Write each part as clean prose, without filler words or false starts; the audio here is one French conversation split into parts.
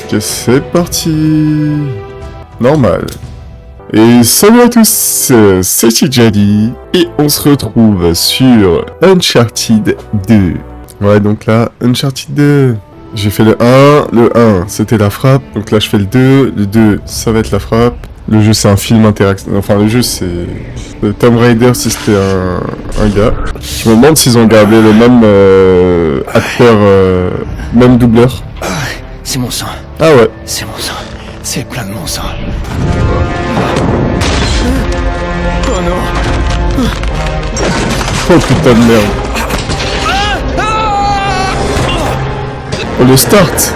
Que c'est parti. Normal. Et salut à tous, c'est Tijali et on se retrouve sur Uncharted 2. Ouais, donc là, Uncharted 2. J'ai fait le 1, c'était la frappe, donc là je fais le 2 ça va être la frappe. Le jeu c'est un film interactif, enfin le jeu c'est... Le Tomb Raider si c'était un gars. Je me demande s'ils ont gardé le même acteur, même doubleur. C'est mon sang. Ah ouais. C'est mon sang. C'est plein de mon sang. Oh non. Oh putain de merde. Oh le start.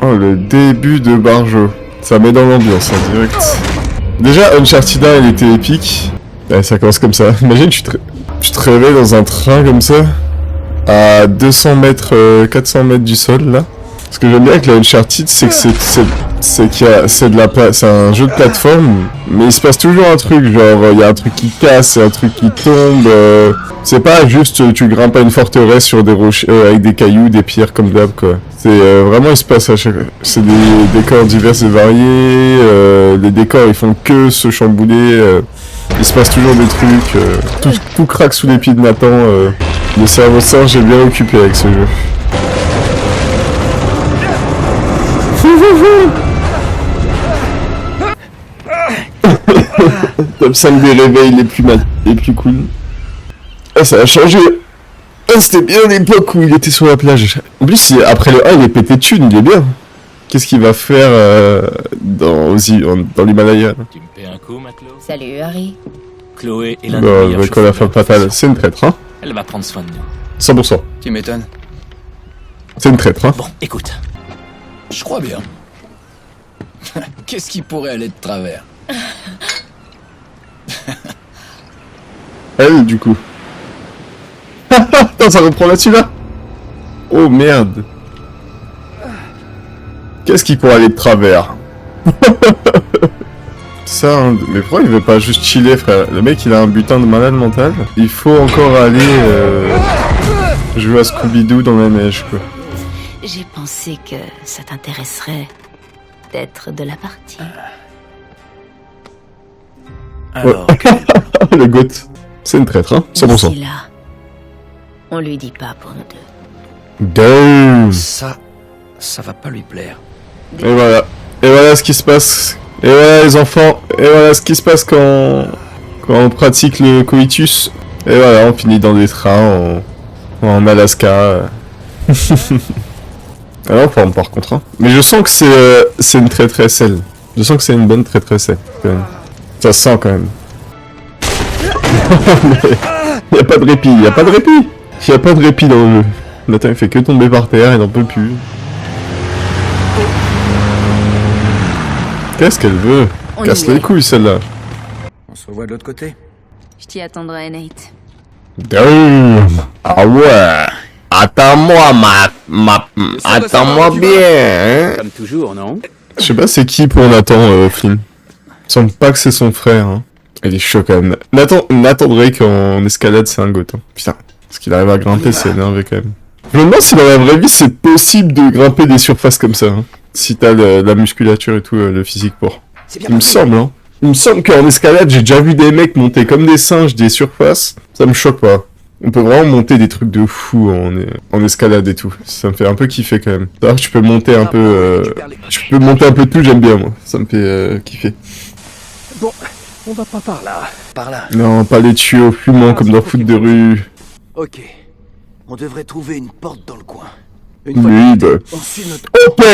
Oh le début de Barjo. Ça met dans l'ambiance en direct. Déjà Uncharted 1 il était épique. Ouais, ça commence comme ça. Imagine tu te réveilles dans un train comme ça. À 200 mètres, 400 mètres du sol là. Ce que j'aime bien avec la Uncharted, c'est que c'est un jeu de plateforme, mais il se passe toujours un truc, genre il y a un truc qui casse, il y a un truc qui tombe. C'est pas juste tu grimpes à une forteresse sur des rochers avec des cailloux, des pierres comme d'hab quoi. C'est vraiment il se passe à chaque. C'est des décors divers et variés. Les décors ils font que se chambouler. Il se passe toujours des trucs. Tout craque sous les pieds de Nathan. Le cerveau singe est bien occupé avec ce jeu. Top 5 des réveils les plus cool. Ah ça a changé. Ah c'était bien l'époque où il était sur la plage. En plus après le 1 il est pété de thunes, il est bien. Qu'est-ce qu'il va faire dans l'Himalaya? Tu me fais un coup, ma Chloé? Salut Harry. Chloé est l'un des meilleurs avec la femme fatale, c'est une traître hein. Elle va prendre soin de nous. 100%. Tu m'étonnes. C'est une traître hein. Bon, écoute. Je crois bien. Qu'est-ce qui pourrait aller de travers? Elle du coup. Attends ça reprend là-dessus là. Oh merde. Qu'est-ce qui pourrait aller de travers? Ça, hein, mais pourquoi il veut pas juste chiller, frère? Le mec, il a un butin de malade mental. Il faut encore aller jouer à Scooby-Doo dans la neige, quoi. J'ai pensé que ça t'intéresserait d'être de la partie. Alors, Le goth. C'est une traître, hein, 100%. D'ici là, on lui dit pas pour nous deux. Damn. ça va pas lui plaire. Et voilà. Et voilà ce qui se passe. Et voilà les enfants. Et voilà ce qui se passe quand on pratique le coitus. Et voilà, on finit dans des trains en Alaska. Alors on forme par contre. Hein. Mais je sens que c'est une très selle. Je sens que c'est une bonne très selle. Quand même. Ça se sent quand même. Mais y a pas de répit, y a pas de répit. Y a pas de répit dans le jeu. Nathan il fait que tomber par terre, il n'en peut plus. Qu'est-ce qu'elle veut? Casse les couilles celle-là. On se revoit de l'autre côté. Je t'y attendrai, Nate. Damn. Ah ouais. Attends-moi attends-moi bien. Hein. Comme toujours, non? Je sais pas c'est qui pour Nathan Flynn. Il semble pas que c'est son frère. Hein. Il est chaud quand même. Nathan Drake en escalade c'est un goth. Hein. Putain. Parce qu'il arrive à grimper c'est énervé quand même. Je me demande si dans la vraie vie c'est possible de grimper des surfaces comme ça. Hein. Si t'as la musculature et tout, le physique pour. Il me semble, hein. Il me semble qu'en escalade, j'ai déjà vu des mecs monter comme des singes des surfaces. Ça me choque pas. On peut vraiment monter des trucs de fou en escalade et tout. Ça me fait un peu kiffer quand même. D'ailleurs, tu peux monter un peu... Tu peux monter un peu de tout, j'aime bien moi. Ça me fait kiffer. Bon, on va pas par là. Par là. Non, pas les tuyaux fumants comme dans Foot de rue. Ok. On devrait trouver une porte dans le coin. Oui, bah... On suit notre... Ok.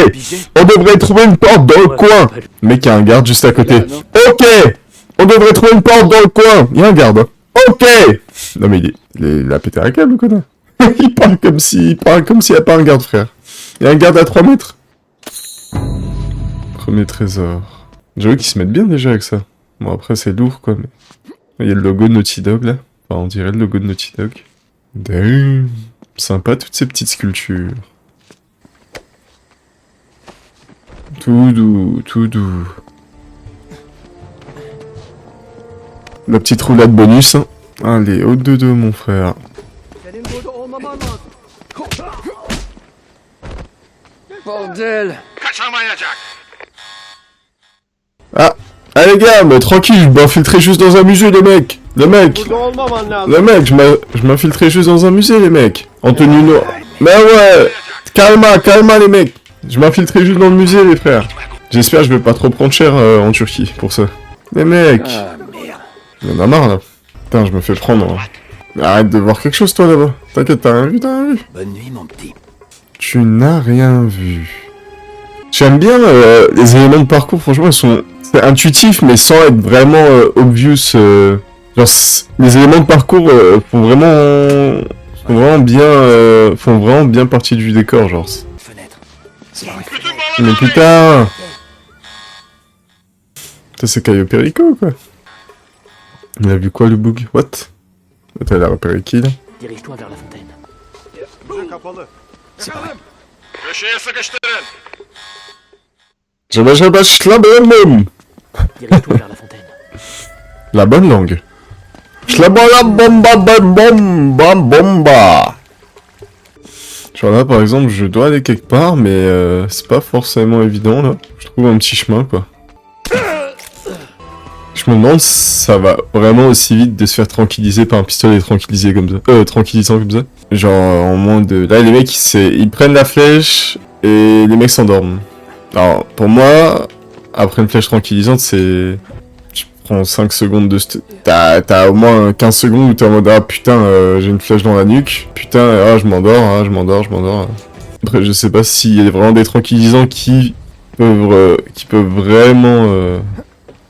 On devrait trouver une porte dans le coin. Le mec, il y a un garde juste à côté. Ok. On devrait trouver une porte dans le coin. Il y a un garde. Hein. Ok. Non mais il a pété un câble, connard. Il parle comme s'il n'y a pas un garde, frère. Il y a un garde à 3 mètres. Premier trésor. J'avoue qu'ils se mettent bien déjà avec ça. Bon après c'est lourd quoi, mais... Il y a le logo de Naughty Dog là. Enfin on dirait le logo de Naughty Dog. Damn. Sympa toutes ces petites sculptures. Tout doux, tout doux. La petite roulade bonus. Hein. Allez, au dodo mon frère. Bordel! Ah, ah les gars, mais tranquille, je m'infiltrais juste dans un musée, les mecs. Le mec, je m'infiltrais juste dans un musée, les mecs. En tenue noire. Mais ouais, calma les mecs. Je m'infiltrais juste dans le musée, les frères. J'espère que je vais pas trop prendre cher en Turquie pour ça. Les mecs. Il y en a marre là. Putain, je me fais prendre. Arrête de voir quelque chose toi là-bas. T'inquiète, t'as rien vu, Bonne nuit, mon petit. Tu n'as rien vu. J'aime bien les éléments de parcours, franchement, ils sont... C'est intuitif, mais sans être vraiment obvious. Genre, les éléments de parcours font vraiment bien partie du décor, genre. Fenêtre. Mais putain! Ça, c'est Caio Perico, quoi. Il a vu quoi, le bug? What? T'as l'air repéré qui, là? Dirige-toi vers la fontaine. C'est pas vrai. Dirige-toi Dirige-toi vers la fontaine. La bonne langue. Bomba. Genre là, par exemple, je dois aller quelque part, mais c'est pas forcément évident, là. Je trouve un petit chemin, quoi. Je me demande si ça va vraiment aussi vite de se faire tranquilliser par un pistolet tranquillisant comme ça. Genre, en moins de... Là, les mecs, ils prennent la flèche et les mecs s'endorment. Alors, pour moi, après une flèche tranquillisante, c'est... Tu prends 5 secondes de... T'as au moins 15 secondes où t'es en mode « Ah putain, j'ai une flèche dans la nuque. Putain, ah, je m'endors. » Après, je sais pas s'il y a vraiment des tranquillisants qui peuvent vraiment...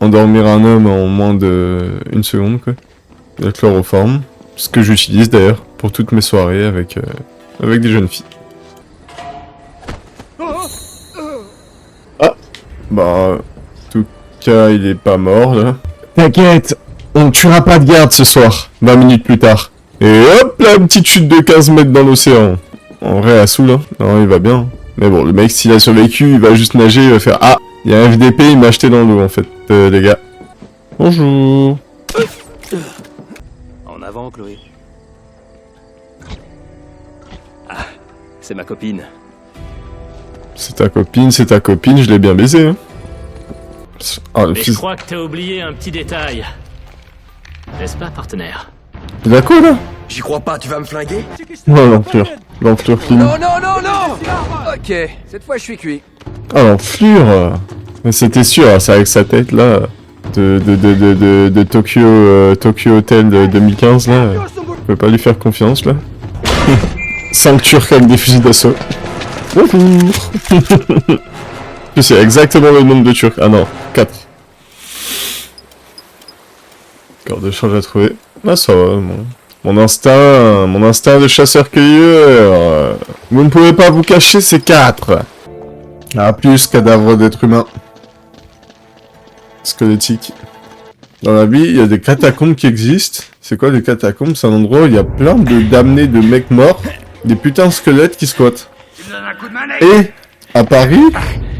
endormir un homme en moins de 1 seconde, quoi. La chloroforme. Ce que j'utilise d'ailleurs pour toutes mes soirées avec des jeunes filles. Ah! Bah, en tout cas, il est pas mort, là. T'inquiète! On ne tuera pas de garde ce soir, 20 minutes plus tard. Et hop là, une petite chute de 15 mètres dans l'océan. En vrai, à sous, là. Non, il va bien. Mais bon, le mec, s'il a survécu, il va juste nager, il va faire « Ah! Il y a un FDP, il m'a acheté dans l'eau, en fait, les gars. » Bonjour. En avant, Chloé. Ah, c'est ma copine. C'est ta copine, je l'ai bien baisé, hein. Ah, le Mais je fils... crois que t'as oublié un petit détail. N'est-ce pas, partenaire? Il a quoi, là? J'y crois pas, tu vas me flinguer? Oh, l'enflure. L'enflure fine. Non Ok, cette fois je suis cuit. Ah, l'enflure. C'était sûr, c'est avec sa tête, là. De Tokyo Hotel de 2015, là. Je peux pas lui faire confiance, là. 5 Turcs avec des fusils d'assaut. Bonjour. C'est exactement le nombre de Turcs. Ah non, 4. Corps de change à trouver. Ah, ça va, mon instinct de chasseur-cueilleur. Vous ne pouvez pas vous cacher, c'est 4. Ah, plus cadavre d'être humain. Squelettique. Dans la vie, il y a des catacombes qui existent. C'est quoi les catacombes? C'est un endroit où il y a plein de damnés de mecs morts. Des putains de squelettes qui squattent. Et, à Paris,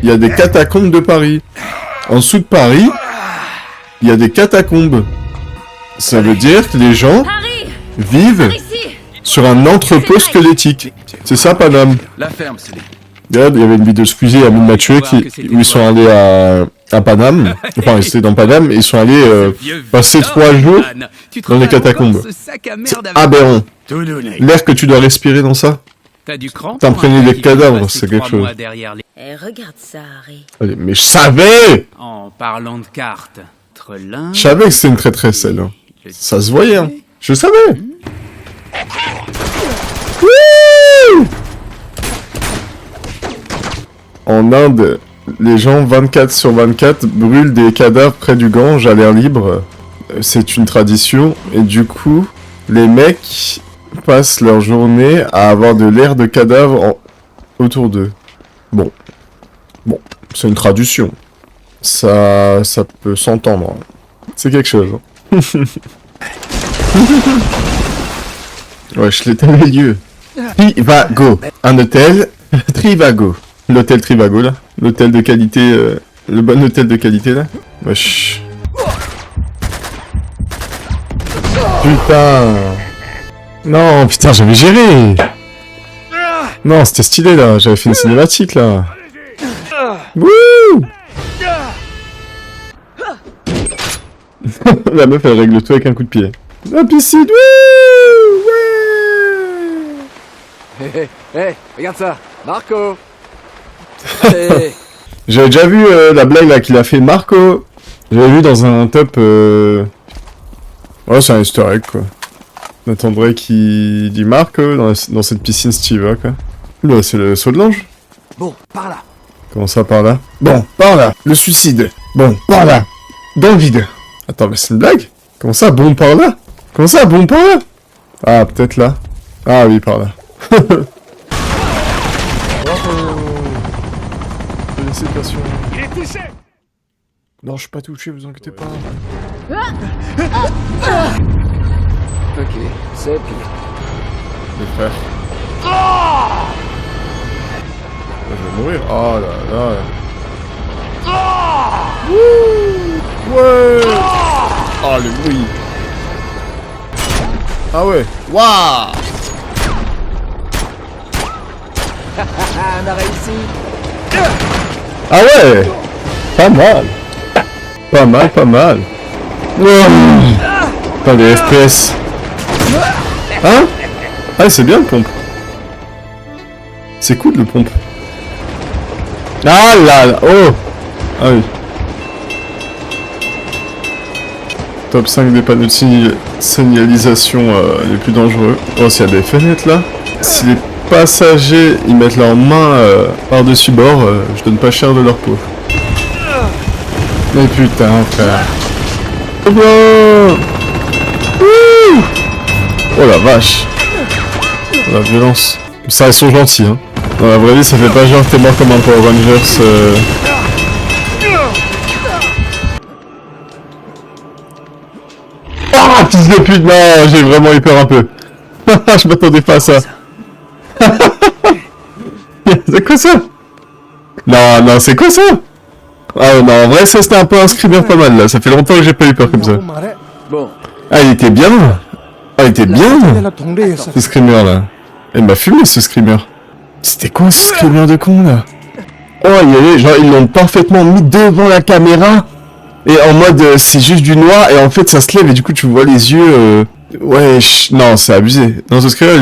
il y a des catacombes de Paris. En dessous de Paris, il y a des catacombes. Ça veut dire que les gens vivent sur un entrepôt squelettique. C'est ça, Paname. La ferme, c'est... Regarde, il y avait une vidéo squeezée à Amine Mathieu où ils sont allés à Paname. Enfin, ils étaient dans Paname et ils sont allés passer 3 jours dans les catacombes. C'est aberrant. L'air que tu dois respirer dans ça. T'imprégner des cadavres, c'est quelque chose. Regarde ça, Harry. Allez, mais je savais! En parlant de cartes, Trelin... Je savais que c'était une traîtresse, celle, hein. Ça se voyait, hein. Je savais! Wouh! En Inde, les gens 24/24 brûlent des cadavres près du Gange à l'air libre. C'est une tradition. Et du coup, les mecs passent leur journée à avoir de l'air de cadavre autour d'eux. Bon, c'est une tradition. Ça peut s'entendre. C'est quelque chose. Hein. Ouais, je l'ai les lieux. Trivago. Un hôtel. Trivago. L'hôtel Trivago, là. L'hôtel de qualité... le bon hôtel de qualité, là. Wesh. Putain. Non, putain, j'avais géré. Non, c'était stylé, là. J'avais fait une cinématique, là. Wouh. La meuf, elle règle tout avec un coup de pied. La piscine, wouh. Ouais. Hé, hé, hé, regarde ça. Marco. Allez. J'avais déjà vu la blague là qu'il a fait Marco. J'avais vu dans un top. Ouais, c'est un easter egg quoi. Nathan Drake qui dit Marco dans cette piscine Steve quoi. Là, c'est le saut de l'ange. Bon, par là. Comment ça par là? Bon, par là. Le suicide. Bon, par là. Dans le vide. Attends, mais c'est une blague? Comment ça, bon par là? Comment ça, bon par là? Ah, peut-être là. Ah oui, par là. Félicitations. Il est touché. Non, je suis pas touché, vous inquiétez pas. Ok, c'est pire. Les frères. Je vais mourir. Oh là là. Wouh. Ouais. Oh le bruit. Ah ouais. Waouh. On a réussi. Ah ouais. Pas mal. Pas mal, pas mal. Pas des FPS. Hein? Ah c'est bien le pompe. C'est cool le pompe. Ah là là. Oh. Ah oui. Top 5 des panneaux de signalisation les plus dangereux. Oh s'il y a des fenêtres là. Si les passagers ils mettent leurs mains par-dessus bord, je donne pas cher de leur peau. Mais putain frère. Oh non. Oh la vache. Oh, la violence. Ça, ils sont gentils, hein. Dans la vraie vie, ça fait pas genre que t'es mort comme un Power Rangers. Ah, fils de pute, non, j'ai vraiment eu peur un peu. Je m'attendais pas à ça. C'est quoi ça? Non, non, c'est quoi ça? Ah non, en vrai, ça c'était un peu un screamer pas mal, là. Ça fait longtemps que j'ai pas eu peur comme ça. Bon. Ah, il était bien. Ah, il était bien. Elle a tombé, ça. Ce screamer là. Il m'a fumé ce screamer. C'était quoi ce screamer de con là? Oh, genre ils l'ont parfaitement mis devant la caméra. Et en mode c'est juste du noir et en fait ça se lève et du coup tu vois les yeux. Ouais, non, c'est abusé. Non, ce screamer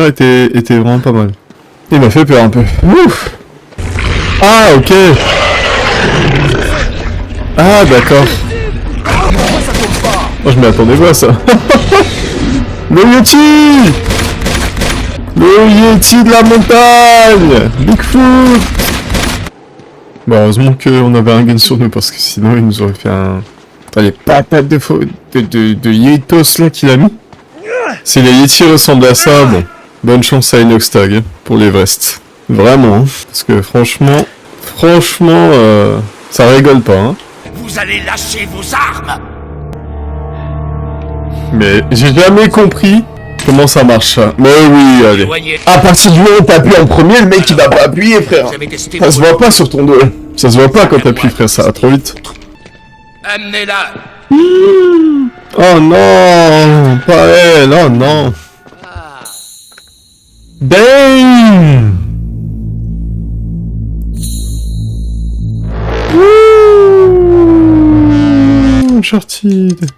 était vraiment pas mal. Il m'a fait peur un peu. Ouf. Ah, ok. Ah, d'accord. Oh, je m'y attendais pas à ça. Le Yeti! Le Yeti de la montagne! Bigfoot! Bon, heureusement qu'on avait un gun sur nous, parce que sinon il nous aurait fait un... Putain, les patates de Yetos là qu'il a mis. Si les Yeti ressemblent à ça, bon. Bonne chance à Inoxtag pour l'Everest. Vraiment, hein, parce que franchement, ça rigole pas, hein. Vous allez lâcher vos armes. Mais j'ai jamais compris comment ça marche ça. Mais oui, allez. À partir du moment où t'appuies en premier, le mec il va pas appuyer, frère. Ça se voit pas sur ton dos. Ça se voit pas quand t'appuies, frère, ça va trop vite. Amenez-la. Oh non, pas elle, oh non. Bang. Uncharted.